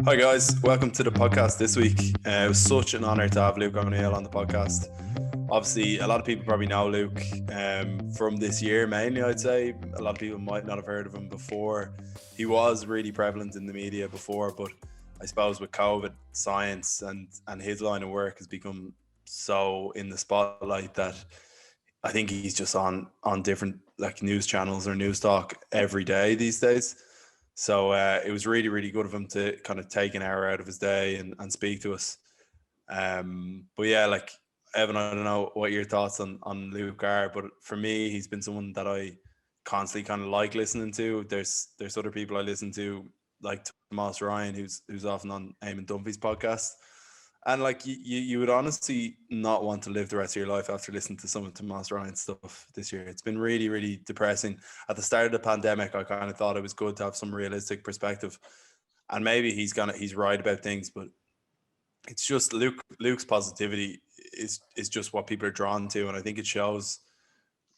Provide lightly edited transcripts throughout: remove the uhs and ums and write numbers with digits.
Hi guys, welcome to the podcast this week. It was such an honour to have Luke O'Neill on the podcast. Obviously, a lot of people probably know Luke from this year mainly, I'd say. A lot of people might not have heard of him before. He was really prevalent in the media before, but I suppose with COVID, science and his line of work has become so in the spotlight that I think he's just on different like news channels or news talk every day these days. So it was really, really good of him to kind of take an hour out of his day and speak to us. But yeah, like Evan, I don't know what your thoughts on Luke are, but for me, he's been someone that I constantly kind of like listening to. There's other people I listen to, like Tomas Ryan, who's often on Eamon Dunphy's podcast. And like you would honestly not want to live the rest of your life after listening to some of Tomas Ryan's stuff this year. It's been really, really depressing. At the start of the pandemic, I kind of thought it was good to have some realistic perspective. And maybe he's right about things, but it's just Luke's positivity is just what people are drawn to. And I think it shows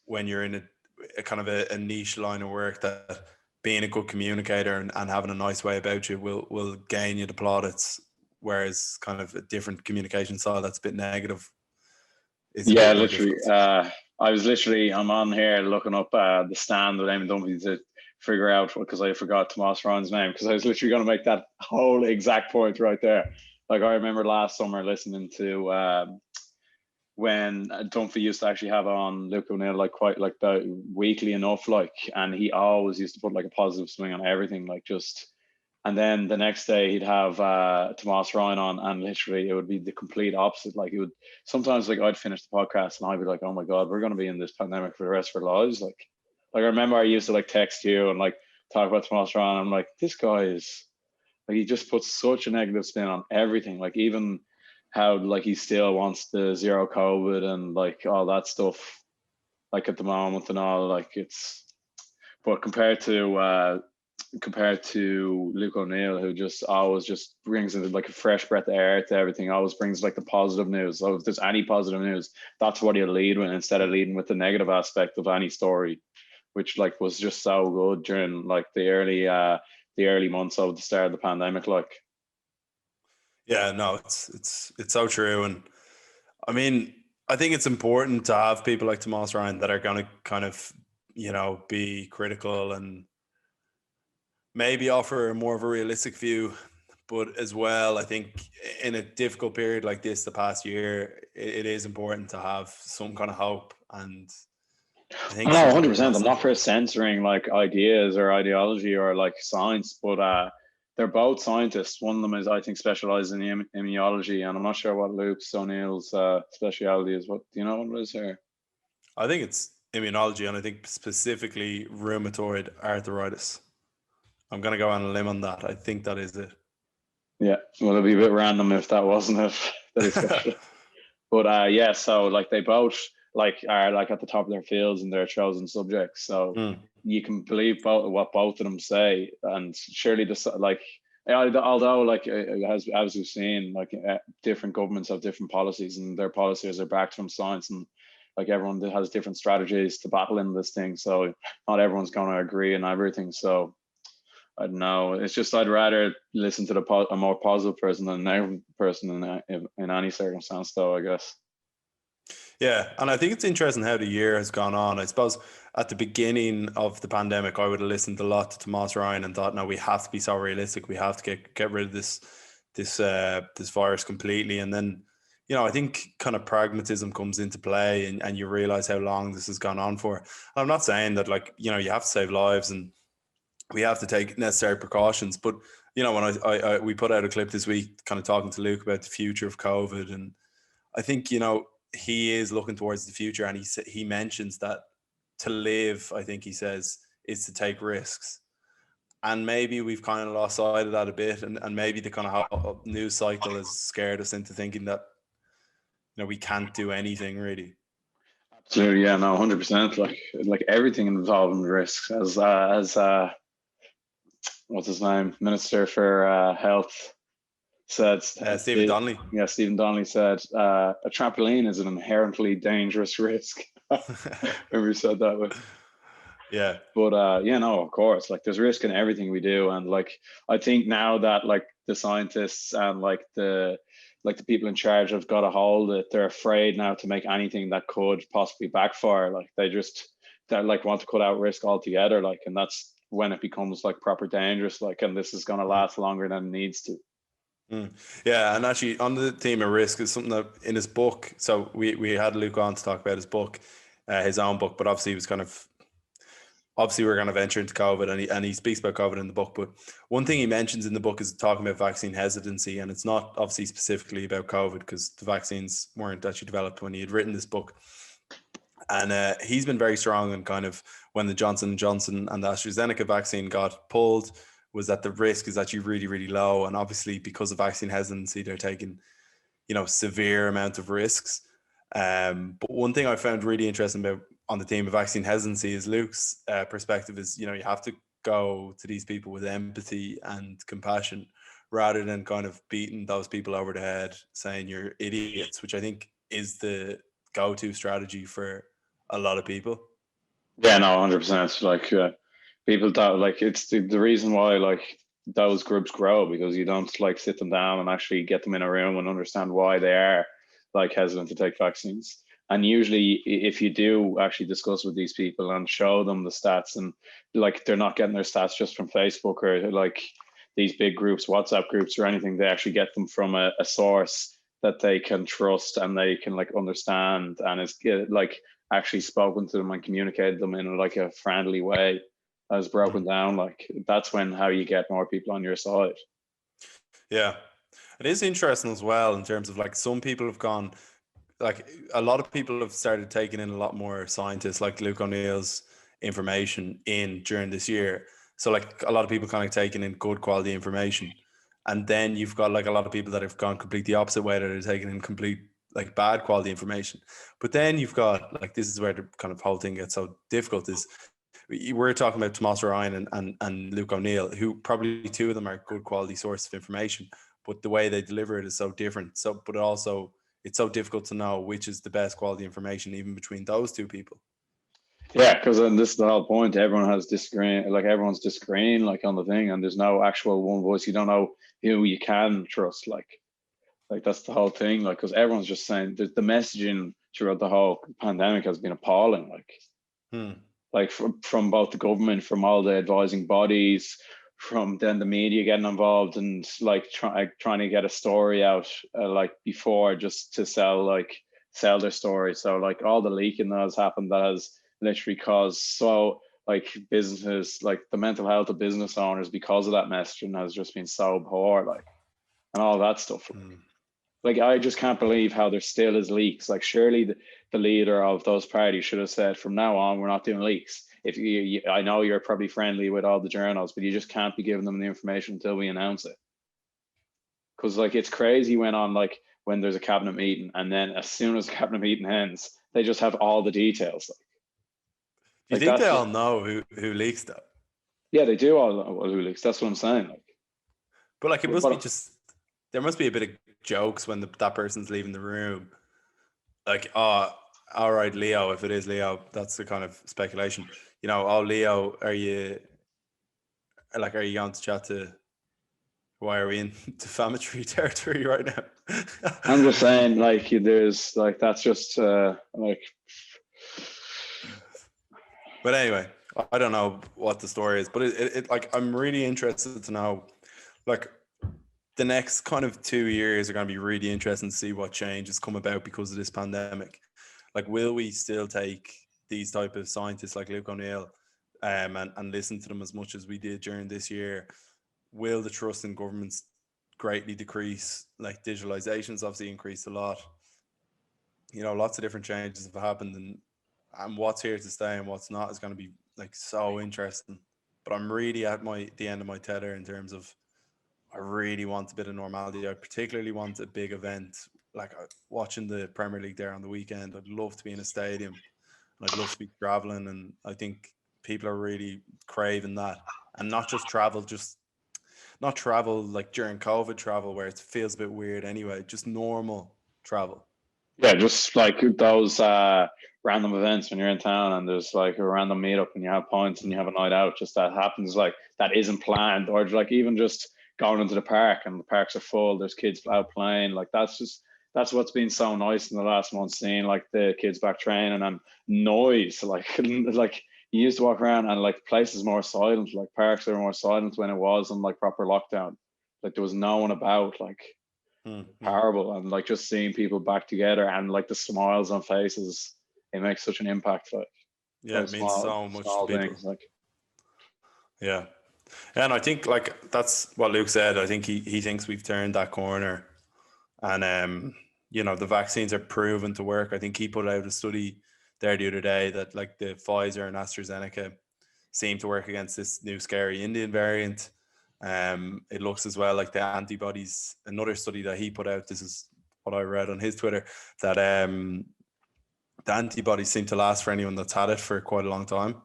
when you're in a kind of a niche line of work that being a good communicator and having a nice way about you will gain you the plaudits. Whereas kind of a different communication style that's a bit negative is a bit more literally. I'm on here looking up the stand with Eamon Dunphy to figure out, because I forgot Tomas Ryan's name, because I was literally going to make that whole exact point right there. Like I remember last summer listening to when Dunphy used to actually have on Luke O'Neill like quite like the weekly enough, like, and he always used to put like a positive swing on everything, like just. And then the next day he'd have Tomas Ryan on, and literally it would be the complete opposite. Like it would sometimes, like I'd finish the podcast and I'd be like, "Oh my god, we're going to be in this pandemic for the rest of our lives." Like I remember I used to like text you and like talk about Tomas Ryan. I'm like, this guy is like, he just puts such a negative spin on everything. Like even how like he still wants the zero COVID and like all that stuff. Like at the moment and all, like it's. But compared to Luke O'Neill, who just always just brings in like a fresh breath of air to everything, always brings like the positive news. So if there's any positive news, that's what he'll lead with instead of leading with the negative aspect of any story, which like was just so good during like the early months of the start of the pandemic. Like, yeah, no, it's so true. And I mean, I think it's important to have people like Tomas Ryan that are going to kind of, be critical and maybe offer more of a realistic view. But as well, I think in a difficult period like this, the past year, it is important to have some kind of hope. And I think no, sometimes 100%. I'm not for censoring like ideas or ideology or like science, but they're both scientists. One of them is, I think, specialized in immunology, and I'm not sure what Luke O'Neill's specialty is. What do you know what it is here? I think it's immunology, and I think specifically rheumatoid arthritis. I'm going to go on a limb on that. I think that is it. Yeah, well, it'd be a bit random if that wasn't it. That is special. But yeah, so like they both like are like at the top of their fields in their chosen subjects. So you can believe what both of them say, and surely this like. Although, like as we've seen, like different governments have different policies, and their policies are backed from science, and like everyone has different strategies to battle in this thing. So not everyone's going to agree on everything. So I don't know. It's just I'd rather listen to a more positive person than a negative person in any circumstance, though, I guess. Yeah, and I think it's interesting how the year has gone on. I suppose at the beginning of the pandemic, I would have listened a lot to Tomas Ryan and thought, no, we have to be so realistic. We have to get rid of this virus completely. And then, I think kind of pragmatism comes into play, and you realize how long this has gone on for. And I'm not saying that like, you have to save lives and we have to take necessary precautions. But, when we put out a clip this week kind of talking to Luke about the future of COVID, and I think, he is looking towards the future, and he mentions that to live, I think he says, is to take risks. And maybe we've kind of lost sight of that a bit, and maybe the kind of news cycle has scared us into thinking that, we can't do anything really. Absolutely, yeah, no, 100%. Like everything involving risks, as what's his name, Minister for Health said, Stephen Donnelly. Yeah, Stephen Donnelly said a trampoline is an inherently dangerous risk. Remember he said that? Yeah. But no, of course, like there's risk in everything we do, and like I think now that like the scientists and like the people in charge have got a hold of it. They're afraid now to make anything that could possibly backfire. Like they like want to cut out risk altogether. Like, and that's when it becomes like proper dangerous. Like, and this is going to last longer than it needs to. Yeah, and actually on the theme of risk is something that in his book. So we had Luke on to talk about his book, his own book, but obviously he was kind of we're going to venture into COVID, and he speaks about COVID in the book. But one thing he mentions in the book is talking about vaccine hesitancy, and it's not obviously specifically about COVID because the vaccines weren't actually developed when he had written this book. And he's been very strong on kind of when the Johnson & Johnson and the AstraZeneca vaccine got pulled, was that the risk is actually really, really low. And obviously because of vaccine hesitancy, they're taking, severe amount of risks. But one thing I found really interesting about on the theme of vaccine hesitancy is Luke's perspective is, you have to go to these people with empathy and compassion rather than kind of beating those people over the head saying you're idiots, which I think is the go-to strategy for a lot of people. Yeah, no, 100%. Like people that like it's the reason why like those groups grow, because you don't like sit them down and actually get them in a room and understand why they are like hesitant to take vaccines. And usually if you do actually discuss with these people and show them the stats, and like they're not getting their stats just from Facebook or like these big groups, WhatsApp groups or anything, they actually get them from a source that they can trust and they can like understand, and it's like actually spoken to them and communicated them in like a friendly way as broken down. Like that's when how you get more people on your side. Yeah, it is interesting as well in terms of like some people have gone, like a lot of people have started taking in a lot more scientists like Luke O'Neill's information in during this year. So like a lot of people kind of taking in good quality information. And then you've got like a lot of people that have gone completely opposite way, that are taking in complete like bad quality information. But then you've got like, this is where the kind of whole thing gets so difficult, is we're talking about Tomas Ryan and Luke O'Neill, who probably two of them are good quality source of information, but the way they deliver it is so different. So, but also it's so difficult to know which is the best quality information, even between those two people. Yeah, because then this is the whole point. Everyone has disagreeing, like everyone's disagreeing, like on the thing, and there's no actual one voice. You don't know who you can trust. Like that's the whole thing. Like, because everyone's just saying the messaging throughout the whole pandemic has been appalling. Like from both the government, from all the advising bodies, from then the media getting involved and like trying to get a story out like before, just to sell their story. So like all the leaking that has happened, that has literally caused so like businesses, like the mental health of business owners because of that messaging has just been so poor, like, and all that stuff. Like I just can't believe how there still is leaks. Like surely the leader of those parties should have said, from now on, we're not doing leaks. If I know you're probably friendly with all the journals, but you just can't be giving them the information until we announce it. Because like it's crazy when there's a cabinet meeting, and then as soon as the cabinet meeting ends, they just have all the details. Do you think they all know who leaks that? Yeah, they do all know who leaks. That's what I'm saying. Like, but like it must be just, there must be a bit of jokes when that person's leaving the room. Like, oh, all right, Leo, if it is Leo, that's the kind of speculation. Oh, Leo, are you going to chat to, why are we in defamatory territory right now? I'm just saying, like, there's like, that's just like. But anyway, I don't know what the story is, but it like, I'm really interested to know, like, the next kind of 2 years are going to be really interesting to see what changes come about because of this pandemic. Like, will we still take these type of scientists like Luke O'Neill and listen to them as much as we did during this year? Will the trust in governments greatly decrease? Like, digitalization's obviously increased a lot. Lots of different changes have happened, and what's here to stay and what's not is going to be like so interesting. But I'm really at the end of my tether in terms of, I really want a bit of normality. I particularly want a big event, like watching the Premier League there on the weekend. I'd love to be in a stadium, and I'd love to be traveling. And I think people are really craving that, and not travel like during COVID travel where it feels a bit weird anyway. Just normal travel. Yeah, just like those random events when you're in town and there's like a random meetup and you have points and you have a night out. Just that happens, like that isn't planned, or like even just going into the park and the parks are full. There's kids out playing. Like that's what's been so nice in the last month, seeing like the kids back training and noise. Like like you used to walk around and like places more silent. Like parks are more silent when it was on like proper lockdown. Like there was no one about. Like horrible. And like just seeing people back together and like the smiles on faces, it makes such an impact. Like yeah, it means so much to people. Things, like yeah. And I think like that's what Luke said. I think he thinks we've turned that corner, and you know, the vaccines are proven to work. I think he put out a study there the other day that like the Pfizer and AstraZeneca seem to work against this new scary Indian variant. It looks as well like the antibodies. Another study that he put out, this is what I read on his Twitter, that the antibodies seem to last for anyone that's had it for quite a long time.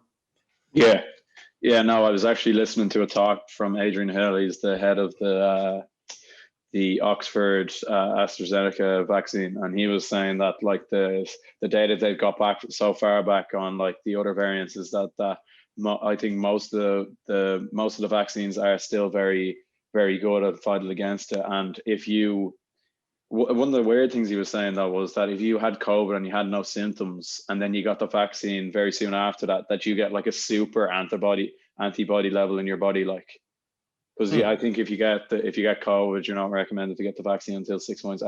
Yeah, no, I was actually listening to a talk from Adrian Hill. He's the head of the Oxford AstraZeneca vaccine, and he was saying that like the data they've got back so far back on like the other variants is that I think most of the vaccines are still very, very good at fighting against it. And if you one of the weird things he was saying though was that if you had COVID and you had no symptoms and then you got the vaccine very soon after that you get like a super antibody level in your body, like because I think if you get COVID, you're not recommended to get the vaccine until 6 months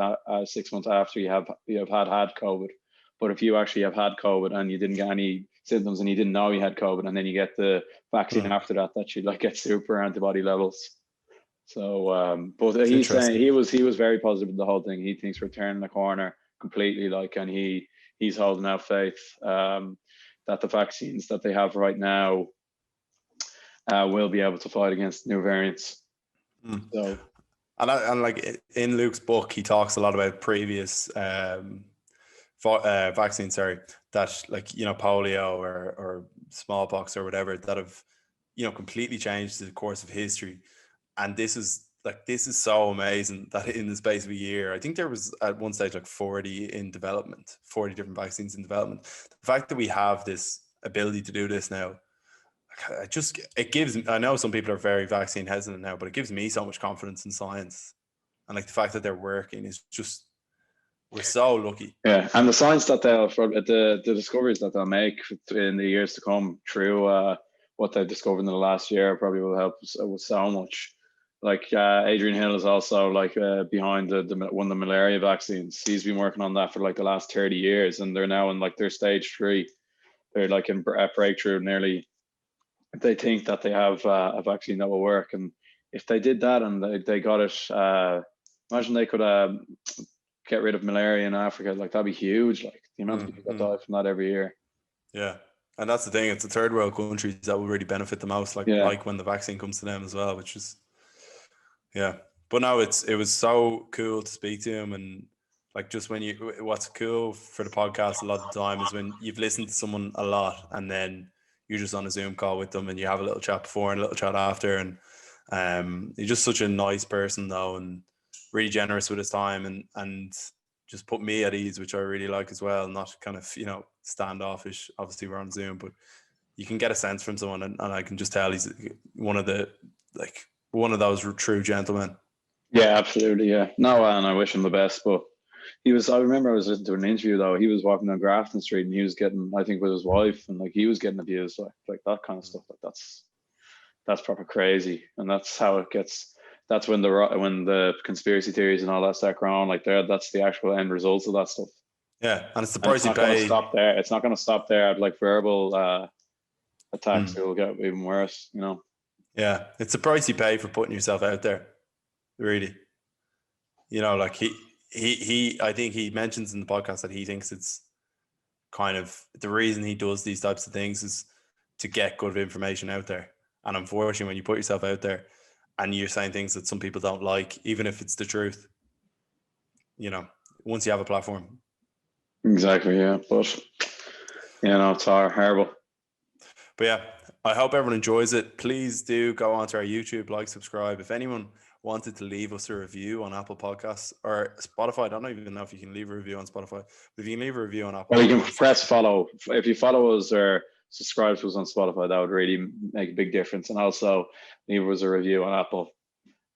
6 months after you have had COVID. But if you actually have had COVID and you didn't get any symptoms and you didn't know you had COVID and then you get the vaccine after that you like get super antibody levels. So, but he's saying he was very positive with the whole thing. He thinks we're turning the corner completely, like, and he's holding out faith that the vaccines that they have right now will be able to fight against new variants. So, and like in Luke's book, he talks a lot about previous vaccines, that like, you know, polio or smallpox or whatever that have, you know, completely changed the course of history. And this is so amazing that in the space of a year, I think there was at one stage like 40 different vaccines in development. The fact that we have this ability to do this now, I know some people are very vaccine hesitant now, but it gives me so much confidence in science. And like the fact that they're working is just, we're so lucky. Yeah, and the science that the discoveries that they'll make in the years to come through what they've discovered in the last year probably will help with so much. Like Adrian Hill is also like behind one of the malaria vaccines. He's been working on that for like the last 30 years, and they're now in like their stage 3. They're like in breakthrough nearly. They think that they have a vaccine that will work, and if they did that and they got it, imagine they could get rid of malaria in Africa. Like that'd be huge. Like the amount of people that die from that every year. Yeah. And that's the thing, it's the third world countries that will really benefit the most, like when the vaccine comes to them as well, which is, yeah. But no, it was so cool to speak to him. And like, just when what's cool for the podcast a lot of the time is when you've listened to someone a lot and then you're just on a Zoom call with them and you have a little chat before and a little chat after. And he's just such a nice person though, and really generous with his time and just put me at ease, which I really like as well. Not kind of, you know, standoffish. Obviously we're on Zoom, but you can get a sense from someone, and I can just tell he's one of those true gentlemen. Yeah, absolutely. Yeah. No, and I wish him the best. But I remember I was listening to an interview though. He was walking down Grafton Street and he was getting, I think with his wife, and like he was getting abused, like that kind of stuff. Like that's proper crazy. And that's how it gets. That's when the conspiracy theories and all that start growing. Like that's the actual end results of that stuff. Yeah, and it's the price you pay. Stop there. It's not going to stop there at like verbal attacks. It will get even worse. You know. Yeah, it's the price you pay for putting yourself out there. Really, you know, like he. I think he mentions in the podcast that he thinks it's kind of the reason he does these types of things is to get good information out there. And unfortunately, when you put yourself out there and you're saying things that some people don't like, even if it's the truth, you know, once you have a platform. Exactly, yeah. But, you know, it's horrible. But yeah, I hope everyone enjoys it. Please do go onto our YouTube, like, subscribe. If anyone wanted to leave us a review on Apple Podcasts or Spotify, I don't even know if you can leave a review on Spotify, but if you can leave a review on Apple, well, you can press follow. If you follow us or subscribe to us on Spotify, that would really make a big difference. And also leave us a review on Apple.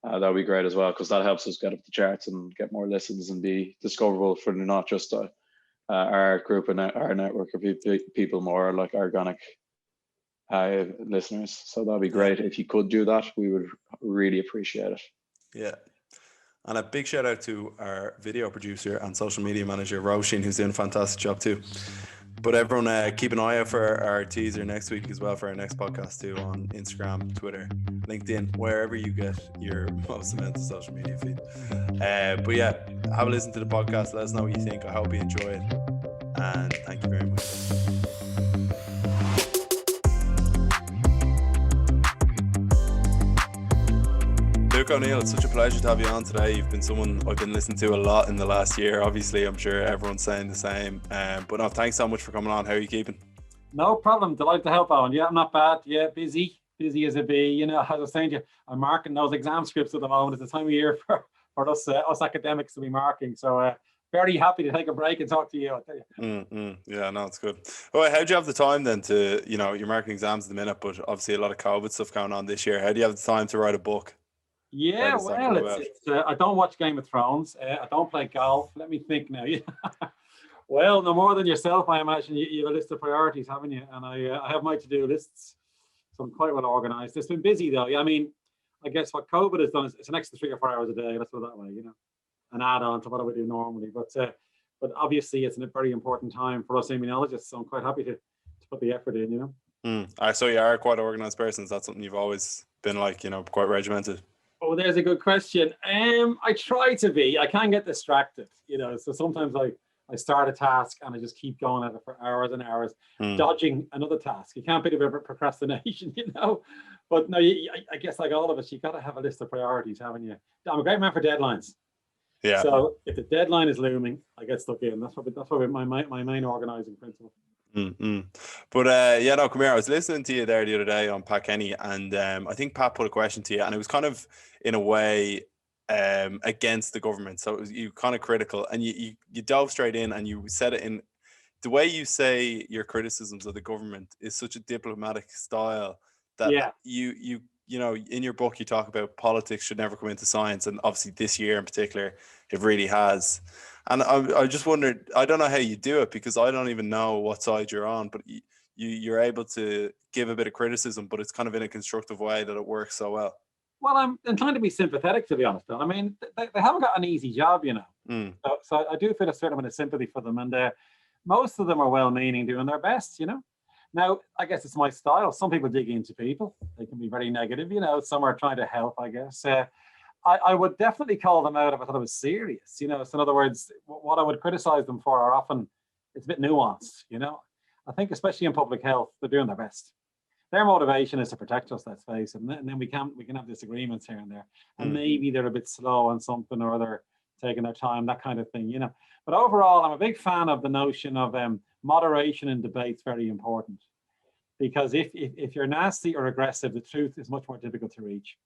that'd be great as well, because that helps us get up the charts and get more listens and be discoverable for not just our group and our network of people, more like organic listeners. So that'd be great. If you could do that, we would really appreciate it. Yeah. And a big shout out to our video producer and social media manager, Roisin, who's doing a fantastic job too. But everyone, keep an eye out for our teaser next week as well, for our next podcast too, on Instagram, Twitter, LinkedIn, wherever you get your most immense social media feed. But yeah, have a listen to the podcast. Let us know what you think. I hope you enjoy it. And thank you very much. Luke O'Neill, it's such a pleasure to have you on today. You've been someone I've been listening to a lot in the last year. Obviously, I'm sure everyone's saying the same. But no, thanks so much for coming on. How are you keeping? No problem. Delighted to help, Owen. Yeah, I'm not bad. Yeah, busy as a bee. You know, as I was saying to you, I'm marking those exam scripts at the moment. It's the time of year for us academics to be marking. So very happy to take a break and talk to you, I'll tell you. Yeah, no, it's good. Well, how do you have the time then to, you're marking exams at the minute, but obviously a lot of COVID stuff going on this year. How do you have the time to write a book? Yeah, well, I don't watch Game of Thrones. I don't play golf. Let me think now. Well, no more than yourself, I imagine. You have a list of priorities, haven't you? And I have my to-do lists, so I'm quite well organized. It's been busy though. Yeah, I mean, I guess what COVID has done is it's an extra 3 or 4 hours a day. Let's put it that way. An add-on to what I would do normally. But obviously, it's a very important time for us immunologists. So I'm quite happy to put the effort in. So you are quite an organized person. Is that something you've always been like? Quite regimented. Oh, there's a good question. I try to be. I can get distracted, so sometimes I start a task and I just keep going at it for hours and hours, dodging another task. You can't be about procrastination, But no, I guess like all of us, you got to have a list of priorities, haven't you? I'm a great man for deadlines. Yeah. So if the deadline is looming, I get stuck in. That's probably my main organizing principle. But no, come here. I was listening to you there the other day on Pat Kenny, and I think Pat put a question to you, and it was kind of in a way against the government. So it was you kind of critical, and you dove straight in, and you said it in the way you say your criticisms of the government is such a diplomatic style that you in your book you talk about politics should never come into science, and obviously this year in particular it really has. And I just wondered, I don't know how you do it, because I don't even know what side you're on, but you're able to give a bit of criticism, but it's kind of in a constructive way that it works so well. Well, I'm trying to be sympathetic, to be honest, Bill. I mean, they haven't got an easy job, So I do feel a certain amount of sympathy for them, and most of them are well-meaning, doing their best, Now, I guess it's my style. Some people dig into people. They can be very negative, Some are trying to help, I guess. I would definitely call them out if I thought it was serious, So in other words, what I would criticize them for are often, it's a bit nuanced, I think especially in public health, they're doing their best. Their motivation is to protect us, let's face it. And then we can have disagreements here and there. And maybe they're a bit slow on something, or they're taking their time, that kind of thing, But overall, I'm a big fan of the notion of moderation in debates, very important. Because if you're nasty or aggressive, the truth is much more difficult to reach,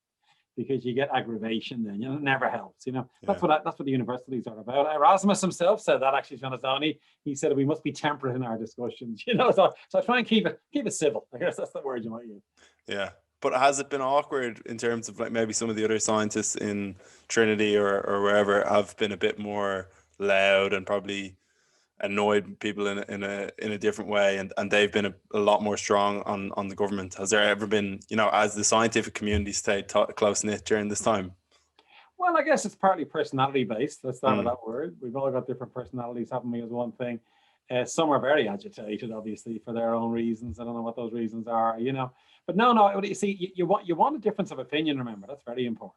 because you get aggravation then, it never helps, That's what the universities are about. Erasmus himself said that, actually, on his own. He said we must be temperate in our discussions, so I try and keep it civil. I guess that's the word you might use. Yeah. But has it been awkward in terms of like maybe some of the other scientists in Trinity or wherever have been a bit more loud and probably annoyed people in a different way, and they've been a lot more strong on the government? Has there ever been, as the scientific community stayed close knit during this time? Well, I guess it's partly personality based. Let's start with that word. We've all got different personalities, haven't we, as one thing. Some are very agitated, obviously, for their own reasons. I don't know what those reasons are, But no, you see, you want a difference of opinion, remember. That's very important.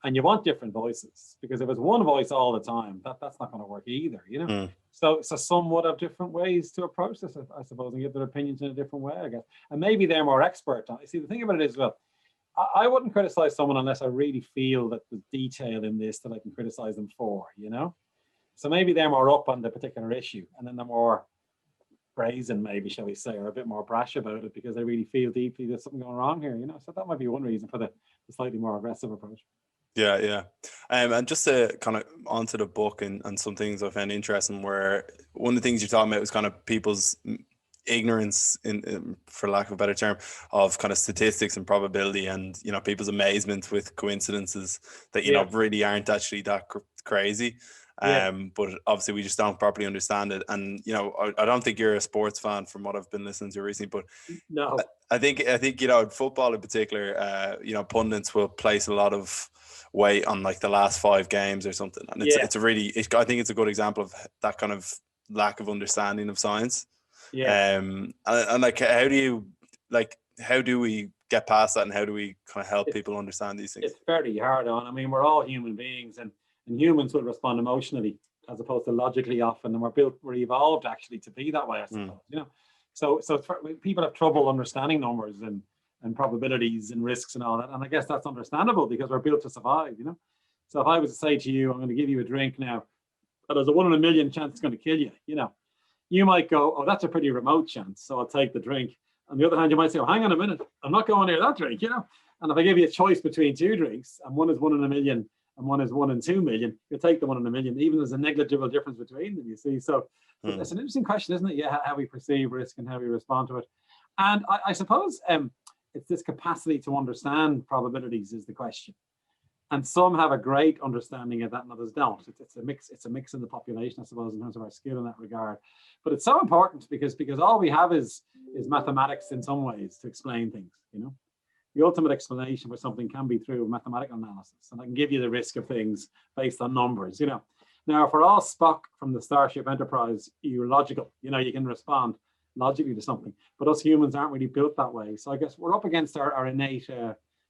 And you want different voices, because if it's one voice all the time, that's not going to work either, So some would have different ways to approach this, I suppose, and give their opinions in a different way, I guess. And maybe they're more expert on it. See, the thing about it is, well, I wouldn't criticize someone unless I really feel that there's detail in this that I can criticize them for, So maybe they're more up on the particular issue, and then they're more brazen, maybe, shall we say, or a bit more brash about it because they really feel deeply there's something going wrong here, So that might be one reason for the slightly more aggressive approach. Yeah. And just to kind of onto the book and some things I found interesting, where one of the things you're talking about was kind of people's ignorance, for lack of a better term, of kind of statistics and probability, and people's amazement with coincidences that really aren't actually that crazy. But obviously we just don't properly understand it. And I don't think you're a sports fan from what I've been listening to recently, but no, I think football in particular, pundits will place a lot of weight on like the last 5 games or something, and I think it's a good example of that kind of lack of understanding of science. And like how do we get past that, and how do we kind of help people understand these things? It's very hard on. I mean, we're all human beings, and humans will respond emotionally as opposed to logically often, and we're evolved actually to be that way, I suppose. So people have trouble understanding numbers and probabilities and risks and all that, and I guess that's understandable because we're built to survive. So if I was to say to you, I'm going to give you a drink now, but there's a 1 in a million chance it's going to kill you, you might go, oh, that's a pretty remote chance, so I'll take the drink. On the other hand, you might say, oh, hang on a minute, I'm not going near that drink, And if I give you a choice between 2 drinks, and one is 1 in a million and one is 1 in 2 million, you'll take the 1 in a million, even there's a negligible difference between them, you see. So it's an interesting question, isn't it? Yeah, how we perceive risk and how we respond to it. And I suppose it's this capacity to understand probabilities is the question. And some have a great understanding of that and others don't. It's a mix in the population, I suppose, in terms of our skill in that regard. But it's so important because all we have is mathematics in some ways to explain things, The ultimate explanation for something can be through mathematical analysis. And I can give you the risk of things based on numbers, Now, if we're all Spock from the Starship Enterprise, you're logical, you can respond logically to something. But us humans aren't really built that way. So I guess we're up against our innate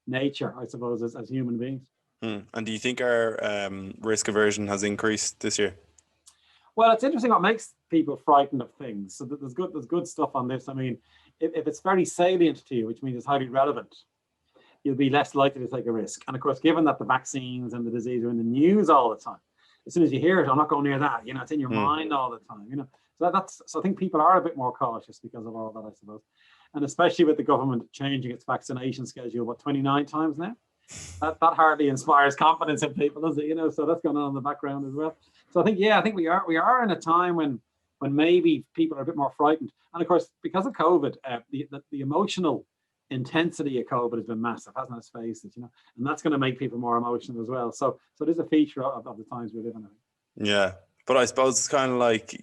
nature, I suppose, as human beings. And do you think our risk aversion has increased this year? Well, it's interesting what makes people frightened of things. So there's good stuff on this. I mean, if it's very salient to you, which means it's highly relevant, you'll be less likely to take a risk. And of course, given that the vaccines and the disease are in the news all the time, as soon as you hear it, I'm not going near that. It's in your mind all the time. So I think people are a bit more cautious because of all that, I suppose. And especially with the government changing its vaccination schedule, 29 times now? That hardly inspires confidence in people, does it? So that's going on in the background as well. So I think we are in a time when maybe people are a bit more frightened. And of course, because of COVID, the emotional intensity of COVID has been massive, hasn't it? Let's face it, and that's going to make people more emotional as well. So it is a feature of the times we live in, I think. Yeah, but I suppose it's kind of like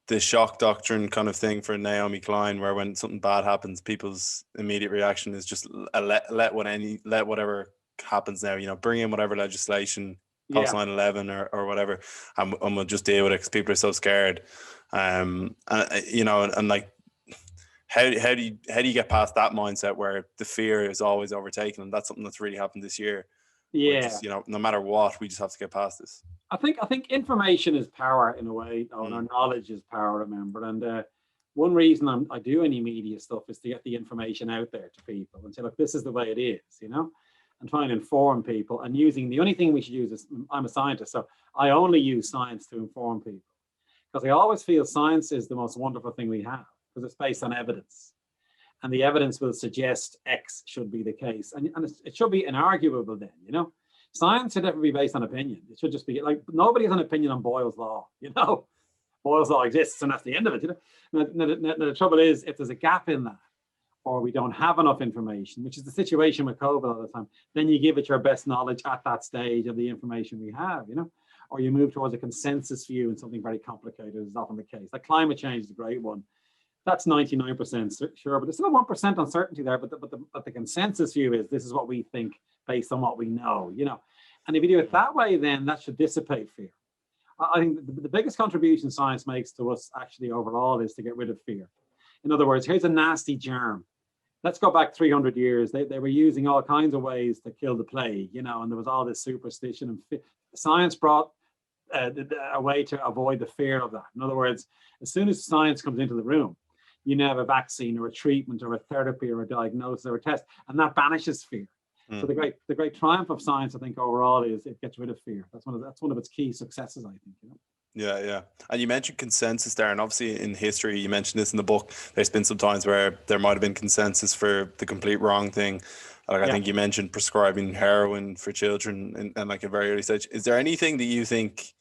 the shock doctrine kind of thing for Naomi Klein, where when something bad happens, people's immediate reaction is just let whatever happens now, bring in whatever legislation post 9/11 or whatever, and we'll just deal with it because people are so scared. And like, how do you get past that mindset where the fear is always overtaken? And that's something that's really happened this year. Just, no matter what, we just have to get past this. I think information is power in a way, and our knowledge is power, remember. And one reason I do any media stuff is to get the information out there to people and say, look, this is the way it is, and try and inform people. And the only thing we should use is, I'm a scientist, so I only use science to inform people. Because I always feel science is the most wonderful thing we have, because it's based on evidence. And the evidence will suggest X should be the case. And it should be inarguable then, Science should never be based on opinion. It should just be like, nobody has an opinion on Boyle's law, Boyle's law exists and that's the end of it, Now, the trouble is, if there's a gap in that, or we don't have enough information, which is the situation with COVID all the time, then you give it your best knowledge at that stage of the information we have, or you move towards a consensus view in something very complicated, is often the case. Like climate change is a great one. That's 99% sure, but there's still 1% uncertainty there. But the consensus view is this is what we think based on what we know, And if you do it that way, then that should dissipate fear. I think the biggest contribution science makes to us actually overall is to get rid of fear. In other words, here's a nasty germ. Let's go back 300 years. They were using all kinds of ways to kill the plague, and there was all this superstition. And science brought a way to avoid the fear of that. In other words, as soon as science comes into the room, you now have a vaccine or a treatment or a therapy or a diagnosis or a test, and that banishes fear. So the great triumph of science, I think, overall is it gets rid of fear. That's one of its key successes, I think. Yeah. And you mentioned consensus there, and obviously in history, you mentioned this in the book, there's been some times where there might have been consensus for the complete wrong thing. Like I think you mentioned prescribing heroin for children in like a very early stage. Is there anything that you think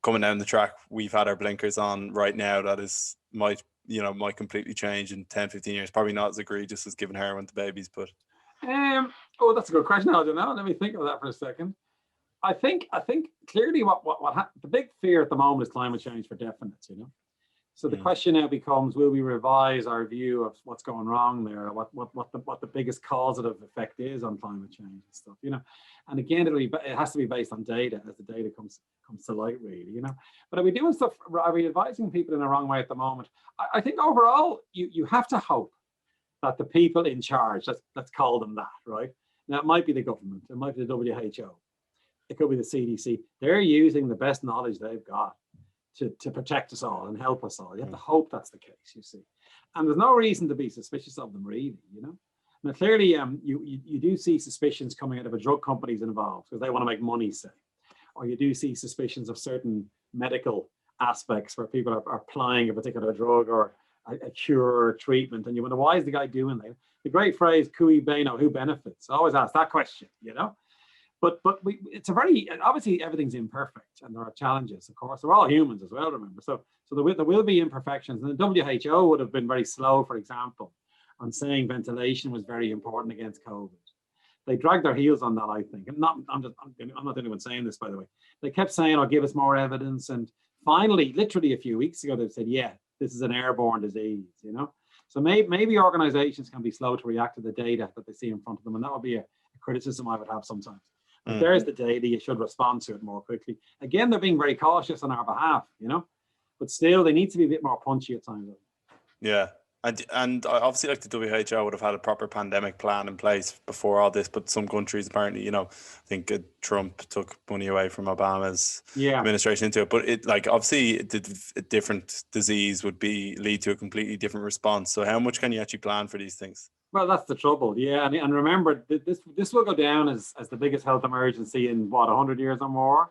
coming down the track we've had our blinkers on right now that might might completely change in 10, 15 years? Probably not as egregious as giving heroin to babies, but that's a good question. I don't know. Let me think of that for a second. I think clearly the big fear at the moment is climate change for definite, So the question now becomes, will we revise our view of what's going wrong there, what the biggest causative effect is on climate change and stuff, And again, it has to be based on data as the data comes to light, really, But are we doing stuff? Are we advising people in the wrong way at the moment? I think overall, you have to hope that the people in charge, let's call them that, right? Now it might be the government, it might be the WHO, it could be the CDC. They're using the best knowledge they've got to protect us all and help us all. You have to hope that's the case, you see. And there's no reason to be suspicious of them, really, Now, clearly, you do see suspicions coming out of a drug companies involved because they want to make money, say. Or you do see suspicions of certain medical aspects where people are applying a particular drug or a cure or a treatment. And you wonder, why is the guy doing that? The great phrase, cui bono, who benefits? I always ask that question, But it's obviously everything's imperfect and there are challenges, of course. We're all humans as well, remember. So there will be imperfections. And the WHO would have been very slow, for example, on saying ventilation was very important against COVID. They dragged their heels on that, I think. And I'm not the only one saying this, by the way. They kept saying, give us more evidence. And finally, literally a few weeks ago, they said, yeah, this is an airborne disease, So maybe organizations can be slow to react to the data that they see in front of them. And that would be a criticism I would have sometimes. If there's the data, you should respond to it more quickly. Again, they're being very cautious on our behalf, but still they need to be a bit more punchy at times. Yeah. And obviously, like the WHO would have had a proper pandemic plan in place before all this, but some countries apparently, I think Trump took money away from Obama's administration into it. But it, obviously, a different disease would lead to a completely different response. So how much can you actually plan for these things? Well, that's the trouble. Yeah, and remember, this will go down as the biggest health emergency in 100 years or more.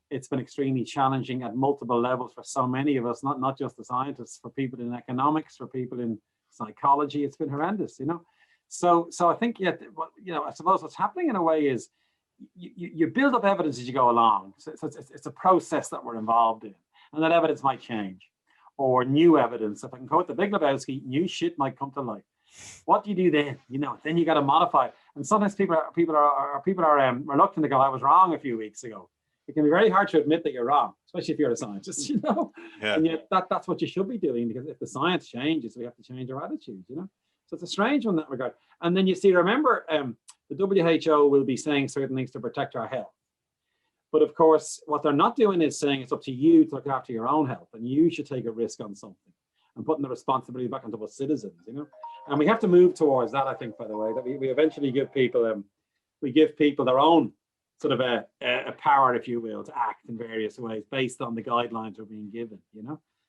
It's been extremely challenging at multiple levels for so many of us, not just the scientists, for people in economics, for people in psychology. It's been horrendous, So I think, I suppose what's happening in a way is you build up evidence as you go along. So it's a process that we're involved in, and that evidence might change, or new evidence. If I can quote the Big Lebowski, new shit might come to light. What do you do then? Then you got to modify it. And sometimes people are reluctant to go, I was wrong a few weeks ago. It can be very hard to admit that you're wrong, especially if you're a scientist, Yeah. And yet that's what you should be doing, because if the science changes, we have to change our attitude, So it's a strange one in that regard. And then remember, the WHO will be saying certain things to protect our health. But of course, what they're not doing is saying it's up to you to look after your own health, and you should take a risk on something and putting the responsibility back onto us citizens, And we have to move towards that, I think, by the way, that we eventually give people their own sort of a power, if you will, to act in various ways based on the guidelines we're being given,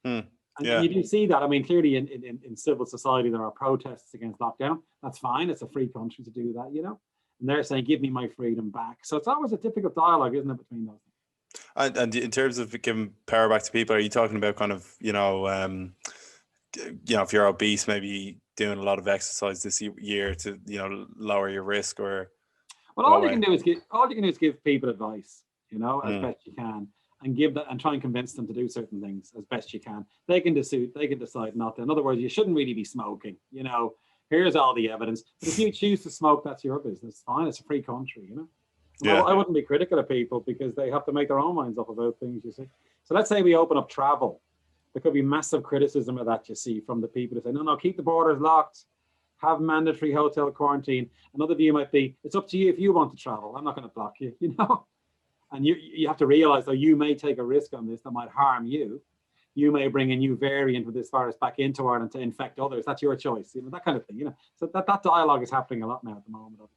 And you do see that. I mean, clearly in civil society, there are protests against lockdown. That's fine. It's a free country to do that, And they're saying, give me my freedom back. So it's always a difficult dialogue, isn't it, between those things? And in terms of giving power back to people, are you talking about kind of, if you're obese, maybe doing a lot of exercise this year to, lower your risk, or... Well, all you can do is give people advice, as best you can, and give that and try and convince them to do certain things as best you can. They can decide not to. In other words, you shouldn't really be smoking. Here's all the evidence. But if you choose to smoke, that's your business. Fine, it's a free country. Yeah. I wouldn't be critical of people because they have to make their own minds up about things. You see. So let's say we open up travel. There could be massive criticism of that. You see, from the people who say, no, keep the borders locked. Have mandatory hotel quarantine. Another view might be, it's up to you if you want to travel. I'm not going to block you, And you have to realize that you may take a risk on this that might harm you. You may bring a new variant with this virus back into Ireland to infect others. That's your choice, that kind of thing, So that dialogue is happening a lot now at the moment.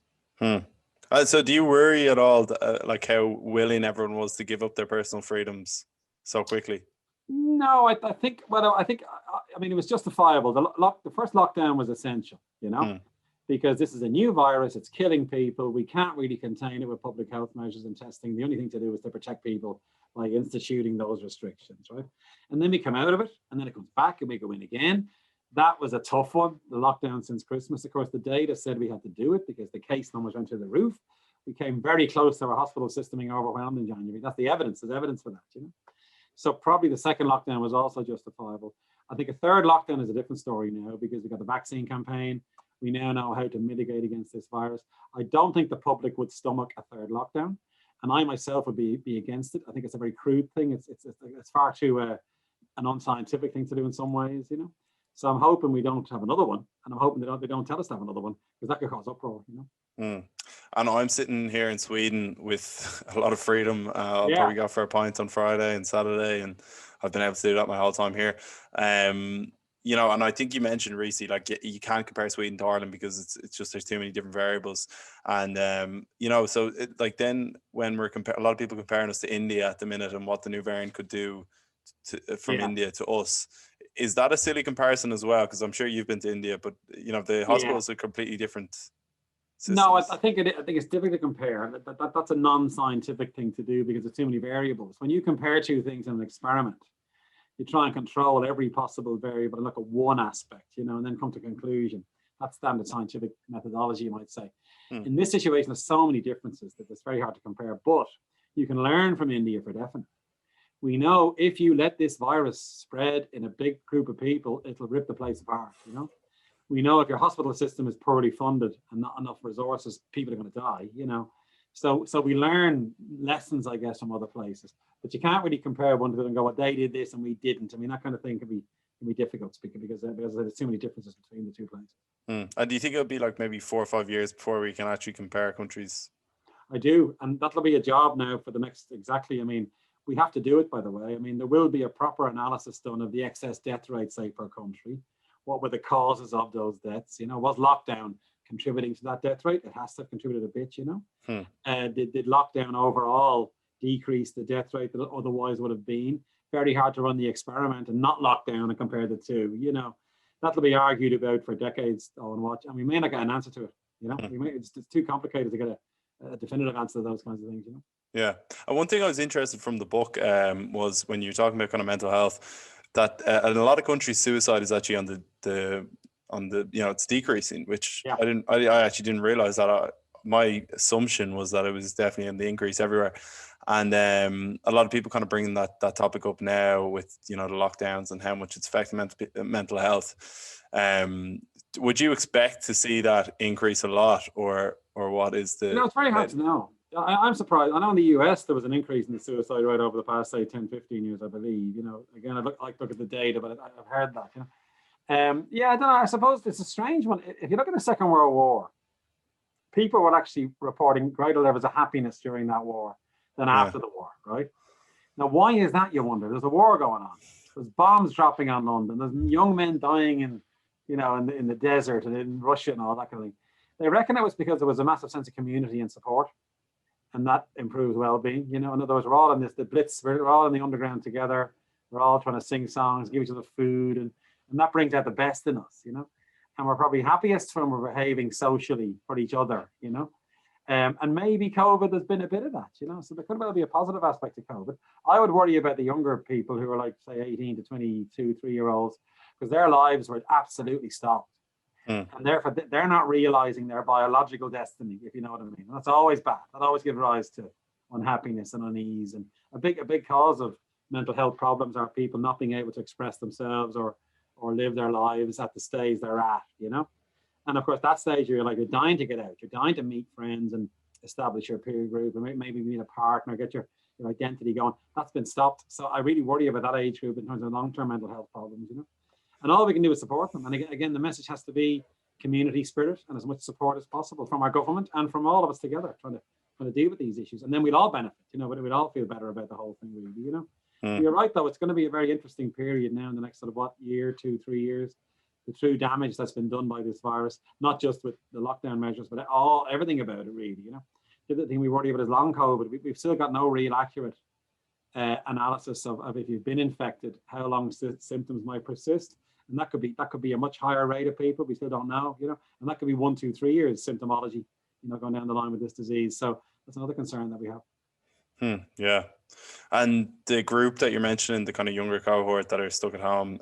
So do you worry at all, how willing everyone was to give up their personal freedoms so quickly? No, I think it was justifiable. The first lockdown was essential, because this is a new virus. It's killing people. We can't really contain it with public health measures and testing. The only thing to do is to protect people by instituting those restrictions, right? And then we come out of it, and then it comes back, and we go in again. That was a tough one, the lockdown since Christmas. Of course, the data said we had to do it because the case numbers went through the roof. We came very close to our hospital system being overwhelmed in January. That's the evidence. There's evidence for that, So probably the second lockdown was also justifiable. I think a third lockdown is a different story now because we've got the vaccine campaign. We now know how to mitigate against this virus. I don't think the public would stomach a third lockdown, and I myself would be against it. I think it's a very crude thing. It's far too an unscientific thing to do in some ways, you know. So I'm hoping we don't have another one, and I'm hoping they don't tell us to have another one, because that could cause uproar, you know. And I'm sitting here in Sweden with a lot of freedom. I'll probably go for a pint on Friday and Saturday, and I've been able to do that my whole time here. You know, and I think you mentioned, Reese, like you can't compare Sweden to Ireland because it's just there's too many different variables. And you know, so like then when we're a lot of people comparing us to India at the minute and what the new variant could do from India to us. Is that a silly comparison as well? Because I'm sure you've been to India, but you know the hospitals are completely different systems. No, I think it's difficult to compare. That's a non-scientific thing to do because there's too many variables. When you compare two things in an experiment, you try and control every possible variable and look at one aspect, you know, and then come to a conclusion. That's standard scientific methodology, you might say. In this situation, there's so many differences that it's very hard to compare, but you can learn from India for definite. We know if you let this virus spread in a big group of people, it'll rip the place apart, you know. We know if your hospital system is poorly funded and not enough resources, people are going to die, you know. So we learn lessons, I guess, from other places. But you can't really compare one to the other and go, well, they did this and we didn't. I mean, that kind of thing can be difficult speaking because there's too many differences between the two places. And do you think it'll be like maybe 4 or 5 years before we can actually compare countries? I do. And that'll be a job now for the next, exactly. I mean, we have to do it, by the way. I mean, there will be a proper analysis done of the excess death rate, say, per country. What were the causes of those deaths? You know, was lockdown contributing to that death rate? It has to have contributed a bit, you know. Did lockdown overall decrease the death rate that it otherwise would have been? Very hard to run the experiment and not lock down and compare the two, you know. That'll be argued about for decades, and watch. And we may not get an answer to it, you know. It's too complicated to get a definitive answer to those kinds of things, you know. Yeah. And one thing I was interested from the book was when you were talking about kind of mental health, that in a lot of countries, suicide is actually on the you know, it's decreasing, which I actually didn't realize that. My assumption was that it was definitely in the increase everywhere. And a lot of people kind of bringing that topic up now with, you know, the lockdowns and how much it's affecting mental health. Would you expect to see that increase a lot, or what is the... You know, it's very hard to know. I'm surprised. I know in the US there was an increase in the suicide rate over the past, say, 10, 15 years, I believe. You know, again, I look at the data, but I've heard that, you know. I don't know. I suppose it's a strange one. If you look at the Second World War, people were actually reporting greater levels of happiness during that war than after the war, right? Now, why is that, you wonder? There's a war going on. There's bombs dropping on London. There's young men dying in the desert and in Russia and all that kind of thing. They reckon it was because there was a massive sense of community and support, and that improves well-being. You know, in other words, we're all in the blitz. We're all in the underground together. We're all trying to sing songs, give each other food, and that brings out the best in us, you know. And we're probably happiest when we're behaving socially for each other, you know. And maybe COVID has been a bit of that, you know. So there could well be a positive aspect to COVID. I would worry about the younger people who are like, say, 18 to 22, 3-year-olds, because their lives were absolutely stopped. And therefore, they're not realizing their biological destiny, if you know what I mean. And that's always bad. That always gives rise to unhappiness and unease. And a big cause of mental health problems are people not being able to express themselves or live their lives at the stage they're at, you know. And of course, that stage you're dying to get out. You're dying to meet friends and establish your peer group, and maybe meet a partner, get your identity going. That's been stopped. So I really worry about that age group in terms of long-term mental health problems, you know. And all we can do is support them. And again, the message has to be community spirit and as much support as possible from our government and from all of us together, trying to deal with these issues. And then we'll all benefit, you know, but we'll all feel better about the whole thing, really, you know. You're right, though. It's going to be a very interesting period now in the next sort of year, 2, 3 years. The true damage that's been done by this virus, not just with the lockdown measures, but everything about it, really, you know. The other thing we worry about is long COVID. We've still got no real accurate analysis of if you've been infected, how long symptoms might persist. And that could be a much higher rate of people. We still don't know, you know, and that could be 1, 2, 3 years symptomology, you know, going down the line with this disease. So that's another concern that we have. Yeah. And the group that you're mentioning, the kind of younger cohort that are stuck at home,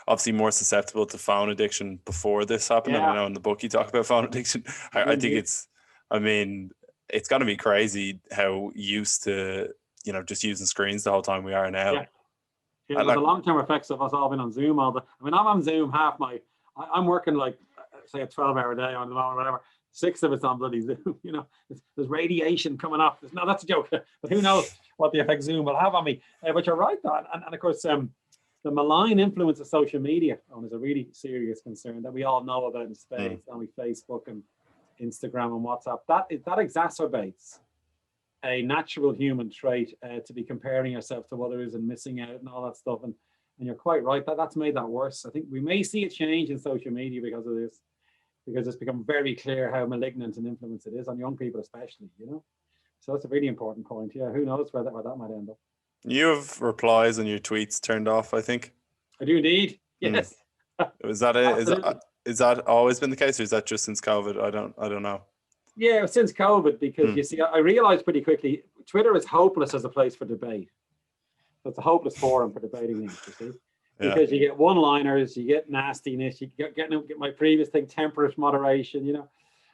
obviously more susceptible to phone addiction before this happened. And I know in the book you talk about phone addiction. I think it's got to be crazy how used to, you know, just using screens the whole time we are now. Yeah, but the long-term effects of us all being on Zoom all the. I mean, I'm on Zoom I'm working like say a 12-hour day on the moment, whatever. 6 of it's on bloody Zoom. You know, there's radiation coming off. No, that's a joke. But who knows what the effect Zoom will have on me? But you're right, though, and of course, the malign influence of social media is a really serious concern that we all know about in spades. On Facebook and Instagram and WhatsApp, that exacerbates a natural human trait to be comparing yourself to others and missing out and all that stuff. And you're quite right, that's made that worse. I think we may see a change in social media because of this, because it's become very clear how malignant an influence it is on young people, especially, you know. So that's a really important point. Yeah, who knows where that might end up. You have replies on your tweets turned off, I think. I do indeed. Yes. Is that always been the case, or is that just since COVID? I don't know. Yeah, since COVID, because you see, I realized pretty quickly Twitter is hopeless as a place for debate. It's a hopeless forum for debating things, you see. Because you get one-liners, you get nastiness, you get my previous thing, temperate moderation, you know.